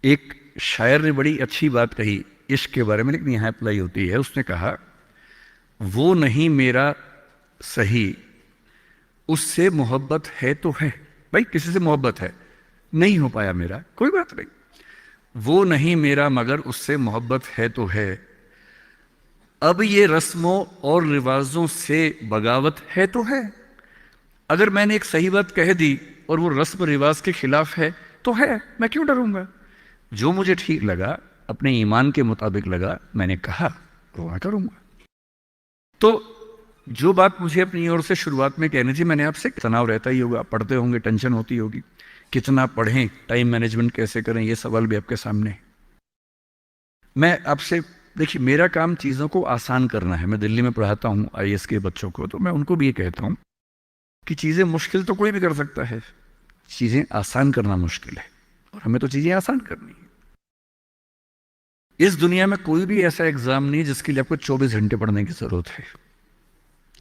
एक शायर ने बड़ी अच्छी बात कही इश्क के बारे में, लेकिन यहाँ अप्लाई होती है। उसने कहा, वो नहीं मेरा सही, उससे मोहब्बत है तो है। भाई किसी से मोहब्बत है, नहीं हो पाया मेरा, कोई बात नहीं। वो नहीं मेरा मगर उससे मोहब्बत है तो है। अब ये रस्मों और रिवाजों से बगावत है तो है। अगर मैंने एक सही बात कह दी और वो रस्म रिवाज के खिलाफ है तो है, मैं क्यों डरूंगा। जो मुझे ठीक लगा, अपने ईमान के मुताबिक लगा, मैंने कहा तो मैं करूंगा। तो जो बात मुझे अपनी ओर से शुरुआत में कहनी थी, मैंने आपसे, तनाव रहता ही होगा, पढ़ते होंगे, टेंशन होती होगी, कितना पढ़ें, टाइम मैनेजमेंट कैसे करें, ये सवाल भी आपके सामने है। मैं आपसे, देखिए मेरा काम चीज़ों को आसान करना है। मैं दिल्ली में पढ़ाता हूँ आईएएस के बच्चों को, तो मैं उनको भी ये कहता हूँ कि चीज़ें मुश्किल तो कोई भी कर सकता है, चीज़ें आसान करना मुश्किल है, और हमें तो चीज़ें आसान करनी है। इस दुनिया में कोई भी ऐसा एग्जाम नहीं है जिसके लिए आपको 24 घंटे पढ़ने की जरूरत है।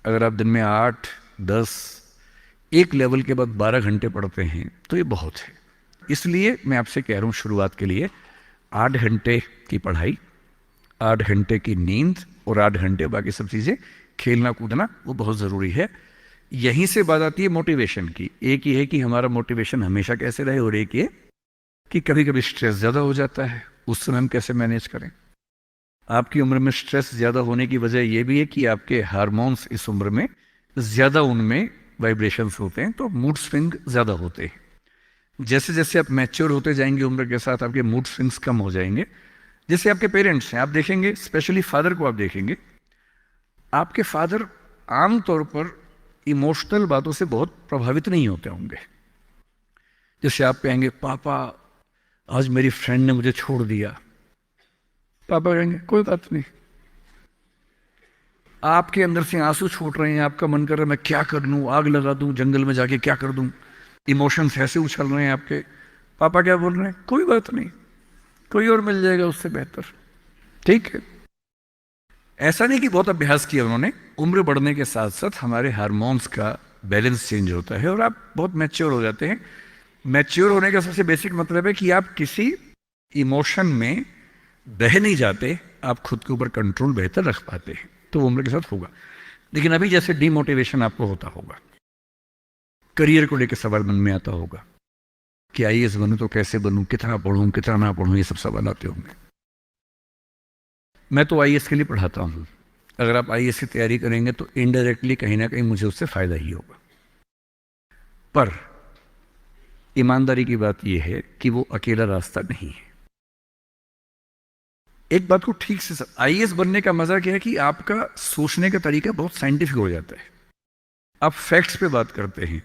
अगर आप दिन में 8, 10, एक लेवल के बाद 12 घंटे पढ़ते हैं तो ये बहुत है। इसलिए मैं आपसे कह रहा हूँ, शुरुआत के लिए 8 घंटे की पढ़ाई, 8 घंटे की नींद और 8 घंटे बाकी सब चीज़ें, खेलना कूदना, वो बहुत ज़रूरी है। यहीं से बात आती है मोटिवेशन की। एक ये है कि हमारा मोटिवेशन हमेशा कैसे रहे, और एक ये कि कभी कभी स्ट्रेस ज़्यादा हो जाता है, उस समय हम कैसे मैनेज करें। आपकी उम्र में स्ट्रेस ज़्यादा होने की वजह यह भी है कि आपके हार्मोन्स इस उम्र में ज़्यादा, उनमें वाइब्रेशंस होते हैं, तो मूड स्विंग ज़्यादा होते हैं। जैसे जैसे आप मैच्योर होते जाएंगे उम्र के साथ, आपके मूड स्विंग्स कम हो जाएंगे। जैसे आपके पेरेंट्स हैं, आप देखेंगे, स्पेशली फादर को आप देखेंगे, आपके फादर आमतौर पर इमोशनल बातों से बहुत प्रभावित नहीं होते होंगे। जैसे आप कहेंगे, पापा आज मेरी फ्रेंड ने मुझे छोड़ दिया, पापा कहेंगे कोई बात नहीं। आपके अंदर से आंसू छूट रहे हैं, आपका मन कर रहा है मैं क्या कर लूं, आग लगा दूं, जंगल में जाके क्या कर दूं, इमोशंस ऐसे उछल रहे हैं आपके। पापा क्या बोल रहे हैं, कोई बात नहीं, कोई और मिल जाएगा उससे बेहतर, ठीक है। ऐसा नहीं कि बहुत अभ्यास किया उन्होंने। उम्र बढ़ने के साथ साथ हमारे हार्मोन्स का बैलेंस चेंज होता है और आप बहुत मैच्योर हो जाते हैं। मैच्योर होने का सबसे बेसिक मतलब है कि आप किसी इमोशन में बह नहीं जाते, आप खुद के ऊपर कंट्रोल बेहतर रख पाते हैं। तो वो उम्र के साथ होगा। लेकिन अभी जैसे डिमोटिवेशन आपको होता होगा, करियर को लेकर सवाल मन में आता होगा कि आईएएस बनूं तो कैसे बनूं, कितना पढ़ूं, कितना ना पढ़ूं, ये सब सवाल आते होंगे। मैं तो आईएएस के लिए पढ़ाता हूं। अगर आप आईएएस की तैयारी करेंगे तो इनडायरेक्टली कहीं ना कहीं मुझे उससे फायदा ही होगा। पर ईमानदारी की बात यह है कि वो अकेला रास्ता नहीं है। एक बात को ठीक से, आईएएस बनने का मजा क्या है कि आपका सोचने का तरीका बहुत साइंटिफिक हो जाता है। आप फैक्ट्स पे बात करते हैं,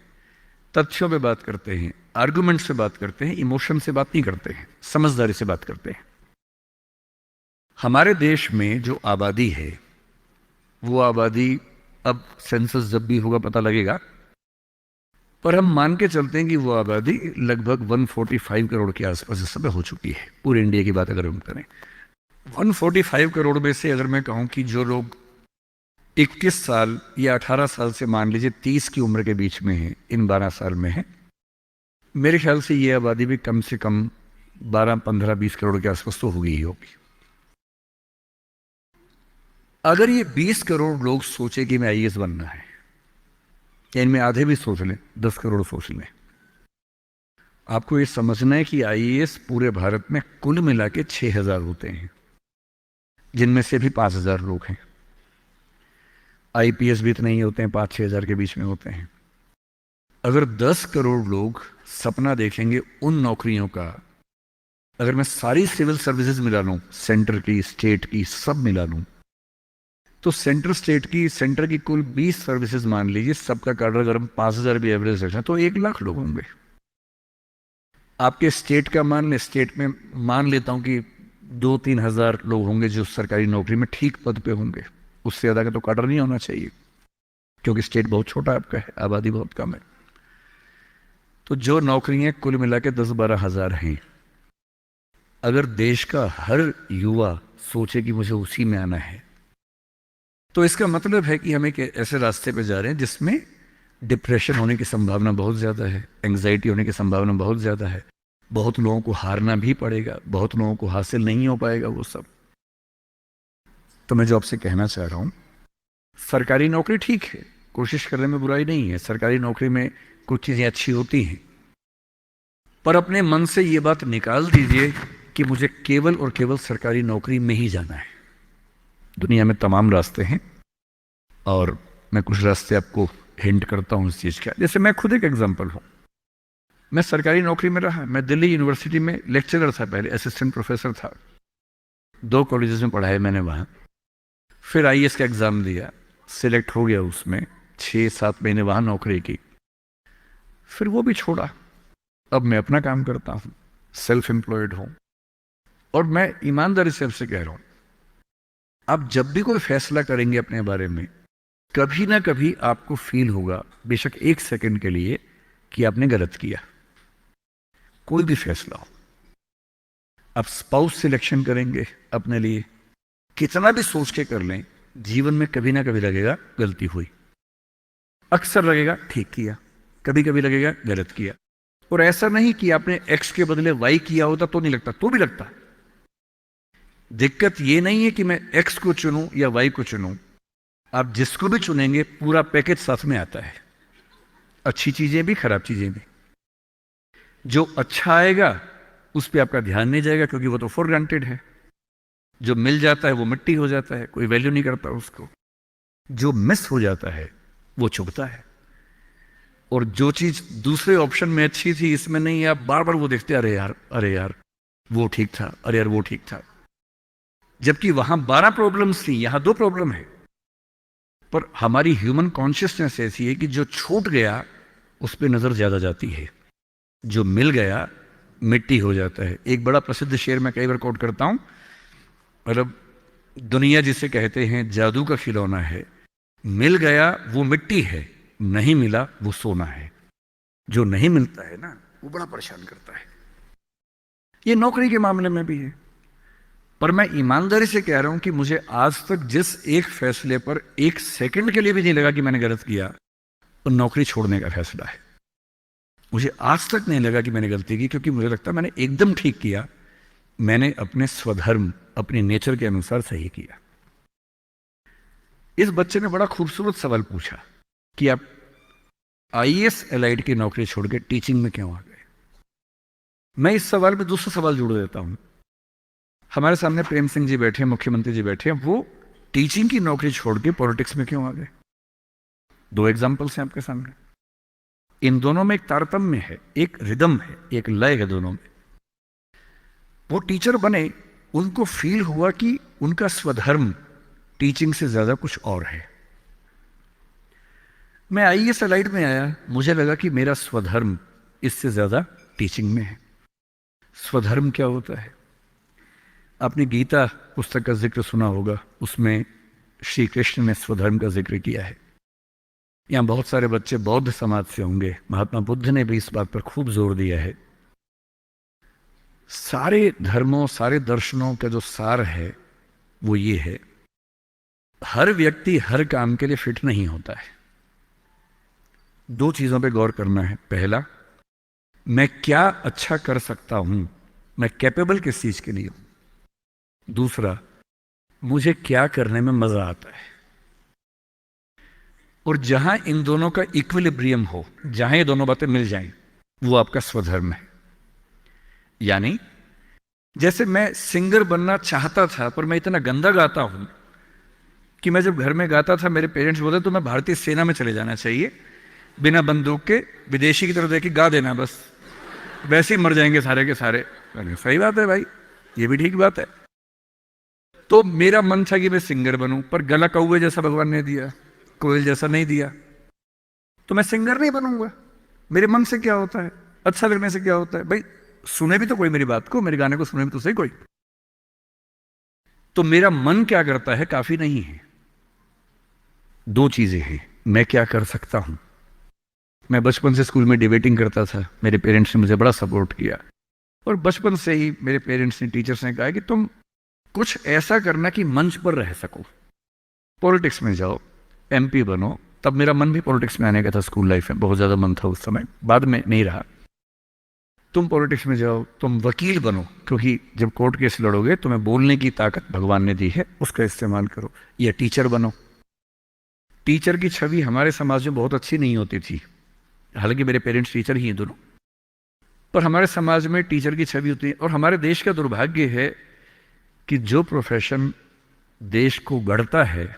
तथ्यों पे बात करते हैं, आर्गुमेंट्स पे बात करते हैं, इमोशन से बात नहीं करते हैं, समझदारी से बात करते हैं। हमारे देश में जो आबादी है, वो आबादी, अब सेंसस जब भी होगा पता लगेगा, पर हम मान के चलते हैं कि वो आबादी लगभग 145 करोड़ के आसपास इस समय हो चुकी है, पूरे इंडिया की बात अगर हम करें। 145 करोड़ में से अगर मैं कहूं कि जो लोग 21 साल या 18 साल से मान लीजिए 30 की उम्र के बीच में है, इन 12 साल में है, मेरे ख्याल से ये आबादी भी कम से कम 12, 15, 20 करोड़ के आसपास तो होगी ही होगी। अगर ये 20 करोड़ लोग सोचे कि मैं आईएएस बनना है, या इनमें आधे भी सोच लें, 10 करोड़ सोच लें, आपको ये समझना है कि आईएएस पूरे भारत में कुल मिला के 6,000 होते हैं, जिनमें से भी 5,000 लोग हैं। आईपीएस भी इतने ही होते हैं, 5-6 हज़ार के बीच में होते हैं। अगर 10 करोड़ लोग सपना देखेंगे उन नौकरियों का, अगर मैं सारी सिविल सर्विसेज मिला लूं, सेंटर की, स्टेट की, सब मिला लूं, तो सेंटर की कुल 20 सर्विसेज मान लीजिए, सबका कार्डर अगर हम 5,000 भी एवरेज रखें तो 1 लाख लोग होंगे। आपके स्टेट का मान लें, स्टेट में मान लेता हूं कि 2-3 हज़ार लोग होंगे जो सरकारी नौकरी में ठीक पद पे होंगे। उससे ज़्यादा का तो कार्डर नहीं होना चाहिए, क्योंकि स्टेट बहुत छोटा आपका है, आबादी बहुत कम है। तो जो नौकरियां कुल मिला के 10-12 हज़ार हैं, अगर देश का हर युवा सोचे कि मुझे उसी में आना है, तो इसका मतलब है कि हम एक ऐसे रास्ते पे जा रहे हैं जिसमें डिप्रेशन होने की संभावना बहुत ज़्यादा है, एंग्जाइटी होने की संभावना बहुत ज़्यादा है, बहुत लोगों को हारना भी पड़ेगा, बहुत लोगों को हासिल नहीं हो पाएगा वो सब। तो मैं जो आपसे कहना चाह रहा हूं, सरकारी नौकरी ठीक है, कोशिश करने में बुराई नहीं है, सरकारी नौकरी में कुछ चीजें अच्छी होती हैं, पर अपने मन से ये बात निकाल दीजिए कि मुझे केवल और केवल सरकारी नौकरी में ही जाना है। दुनिया में तमाम रास्ते हैं और मैं कुछ रास्ते आपको हिंट करता हूं इस चीज का। जैसे मैं खुद एक एग्जांपल हूं, मैं सरकारी नौकरी में रहा, मैं दिल्ली यूनिवर्सिटी में लेक्चरर था, पहले असिस्टेंट प्रोफेसर था, 2 कॉलेजेस में पढ़ाया मैंने वहां। फिर आईएएस का एग्जाम दिया, सिलेक्ट हो गया उसमें, 6-7 महीने वहां नौकरी की, फिर वो भी छोड़ा। अब मैं अपना काम करता हूं, सेल्फ एम्प्लॉयड हूं। और मैं ईमानदारी से आपसे कह रहा हूं, आप जब भी कोई फैसला करेंगे अपने बारे में, कभी ना कभी आपको फील होगा, बेशक 1 सेकंड के लिए, कि आपने गलत किया। कोई भी फैसला हो, आप स्पाउस सिलेक्शन करेंगे अपने लिए, कितना भी सोच के कर लें, जीवन में कभी ना कभी लगेगा गलती हुई। अक्सर लगेगा ठीक किया, कभी कभी लगेगा गलत किया। और ऐसा नहीं कि आपने एक्स के बदले वाई किया होता तो नहीं लगता, तो भी लगता। दिक्कत ये नहीं है कि मैं एक्स को चुनूं या वाई को चुनूं, आप जिसको भी चुनेंगे पूरा पैकेज साथ में आता है, अच्छी चीजें भी खराब चीजें भी। जो अच्छा आएगा उस पर आपका ध्यान नहीं जाएगा, क्योंकि वो तो फॉर ग्रांटेड है। जो मिल जाता है वो मिट्टी हो जाता है, कोई वैल्यू नहीं करता उसको। जो मिस हो जाता है वो चुभता है। और जो चीज दूसरे ऑप्शन में अच्छी थी, इसमें नहीं, आप बार बार वो देखते, अरे यार, अरे यार वो ठीक था, अरे यार वो ठीक था। जबकि वहां 12 प्रॉब्लम्स थी, यहां 2 प्रॉब्लम है। पर हमारी ह्यूमन कॉन्शियसनेस ऐसी है कि जो छूट गया उस पर नजर ज्यादा जाती है, जो मिल गया मिट्टी हो जाता है। एक बड़ा प्रसिद्ध शेर मैं कई बार कोट करता हूं, मतलब दुनिया जिसे कहते हैं जादू का खिलौना है, मिल गया वो मिट्टी है, नहीं मिला वो सोना है। जो नहीं मिलता है ना, वो बड़ा परेशान करता है। ये नौकरी के मामले में भी है। पर मैं ईमानदारी से कह रहा हूं कि मुझे आज तक जिस एक फैसले पर 1 सेकंड के लिए भी नहीं लगा कि मैंने गलत किया, वो नौकरी छोड़ने का फैसला है। मुझे आज तक नहीं लगा कि मैंने गलती की, क्योंकि मुझे लगता मैंने एकदम ठीक किया। मैंने अपने स्वधर्म, अपने नेचर के अनुसार सही किया। इस बच्चे ने बड़ा खूबसूरत सवाल पूछा कि आप आईएएस एलाइड की नौकरी छोड़ के टीचिंग में क्यों आ गए। मैं इस सवाल में दूसरा सवाल जोड़ देता हूं। हमारे सामने प्रेम सिंह जी बैठे हैं, मुख्यमंत्री जी बैठे हैं, वो टीचिंग की नौकरी छोड़ के पॉलिटिक्स में क्यों आ गए। 2 एग्जाम्पल्स हैं आपके सामने। इन दोनों में एक तारतम्य है, एक रिदम है, एक लय है दोनों में। वो टीचर बने, उनको फील हुआ कि उनका स्वधर्म टीचिंग से ज्यादा कुछ और है। मैं आईएएस एलाइड में आया, मुझे लगा कि मेरा स्वधर्म इससे ज्यादा टीचिंग में है। स्वधर्म क्या होता है? आपने गीता पुस्तक का जिक्र सुना होगा, उसमें श्री कृष्ण ने स्वधर्म का जिक्र किया है। यहां बहुत सारे बच्चे बौद्ध समाज से होंगे, महात्मा बुद्ध ने भी इस बात पर खूब जोर दिया है। सारे धर्मों, सारे दर्शनों का जो सार है वो ये है, हर व्यक्ति हर काम के लिए फिट नहीं होता है। 2 चीजों पे गौर करना है। पहला, मैं क्या अच्छा कर सकता हूं, मैं कैपेबल किस चीज के लिए हूं। दूसरा, मुझे क्या करने में मजा आता है। और जहां इन दोनों का इक्विलिब्रियम हो, जहां ये दोनों बातें मिल जाएं, वो आपका स्वधर्म है। यानी जैसे मैं सिंगर बनना चाहता था, पर मैं इतना गंदा गाता हूं कि मैं जब घर में गाता था, मेरे पेरेंट्स बोलते तो मैं भारतीय सेना में चले जाना चाहिए, बिना बंदूक के विदेशी की तरफ देख के गा देना बस, वैसे ही मर जाएंगे सारे के सारे। सही बात है भाई, ये भी ठीक बात है। तो मेरा मन था कि मैं सिंगर बनूं, पर गला कौवे जैसा भगवान ने दिया, कोयल जैसा नहीं दिया, तो मैं सिंगर नहीं बनूंगा। मेरे मन से क्या होता है, अच्छा लगने से क्या होता है भाई, सुने भी तो कोई मेरी बात को, मेरे गाने को सुने भी तो सही कोई। तो मेरा मन क्या करता है काफी नहीं है। 2 चीजें हैं, मैं क्या कर सकता हूं। मैं बचपन से स्कूल में डिबेटिंग करता था, मेरे पेरेंट्स ने मुझे बड़ा सपोर्ट किया, और बचपन से ही मेरे पेरेंट्स ने, टीचर्स ने कहा कि तुम कुछ ऐसा करना कि मंच पर रह सको, पॉलिटिक्स में जाओ, एमपी बनो। तब मेरा मन भी पॉलिटिक्स में आने का था, स्कूल लाइफ में बहुत ज्यादा मन था उस समय, बाद में नहीं रहा। तुम पॉलिटिक्स में जाओ, तुम वकील बनो, क्योंकि जब कोर्ट केस लड़ोगे तुम्हें बोलने की ताकत भगवान ने दी है, उसका इस्तेमाल करो। या टीचर बनो। टीचर की छवि हमारे समाज में बहुत अच्छी नहीं होती थी, हालांकि मेरे पेरेंट्स टीचर ही हैं दोनों, पर हमारे समाज में टीचर की छवि होती है। और हमारे देश का दुर्भाग्य है कि जो प्रोफेशन देश को गढ़ता है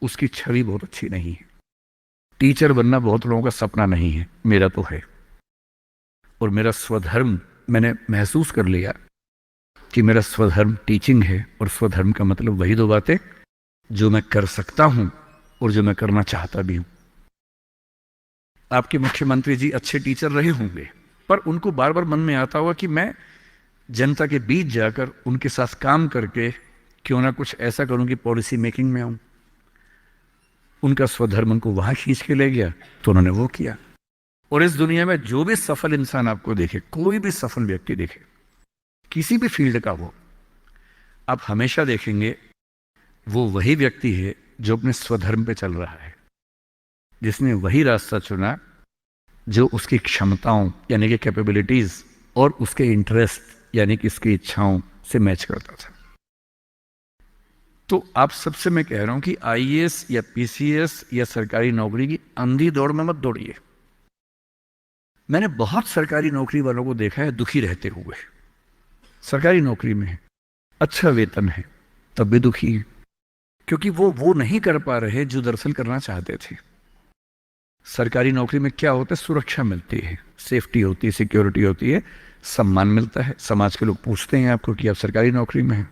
उसकी छवि बहुत अच्छी नहीं है। टीचर बनना बहुत लोगों का सपना नहीं है, मेरा तो है। और मेरा स्वधर्म, मैंने महसूस कर लिया कि मेरा स्वधर्म टीचिंग है। और स्वधर्म का मतलब वही दो बातें जो मैं कर सकता हूं और जो मैं करना चाहता भी हूं। आपके मुख्यमंत्री जी अच्छे टीचर रहे होंगे, पर उनको बार बार मन में आता होगा कि मैं जनता के बीच जाकर उनके साथ काम करके क्यों ना कुछ ऐसा करूं कि पॉलिसी मेकिंग में आऊं। उनका स्वधर्म उनको वहां खींच के ले गया, तो उन्होंने वो किया। और इस दुनिया में जो भी सफल इंसान आपको देखे, कोई भी सफल व्यक्ति देखे, किसी भी फील्ड का हो, आप हमेशा देखेंगे वो वही व्यक्ति है जो अपने स्वधर्म पे चल रहा है, जिसने वही रास्ता चुना जो उसकी क्षमताओं यानी कि कैपेबिलिटीज और उसके इंटरेस्ट यानी कि इसकी इच्छाओं से मैच करता था। तो आप सबसे मैं कह रहा हूं कि आईएएस या पीसीएस या सरकारी नौकरी की अंधी दौड़ में मत दौड़िए। मैंने बहुत सरकारी नौकरी वालों को देखा है दुखी रहते हुए। सरकारी नौकरी में अच्छा वेतन है तब भी दुखी है, क्योंकि वो नहीं कर पा रहे जो दरअसल करना चाहते थे। सरकारी नौकरी में क्या होता है? सुरक्षा मिलती है, सेफ्टी होती है, सिक्योरिटी होती है, सम्मान मिलता है, समाज के लोग पूछते हैं आपको कि आप सरकारी नौकरी में हैं।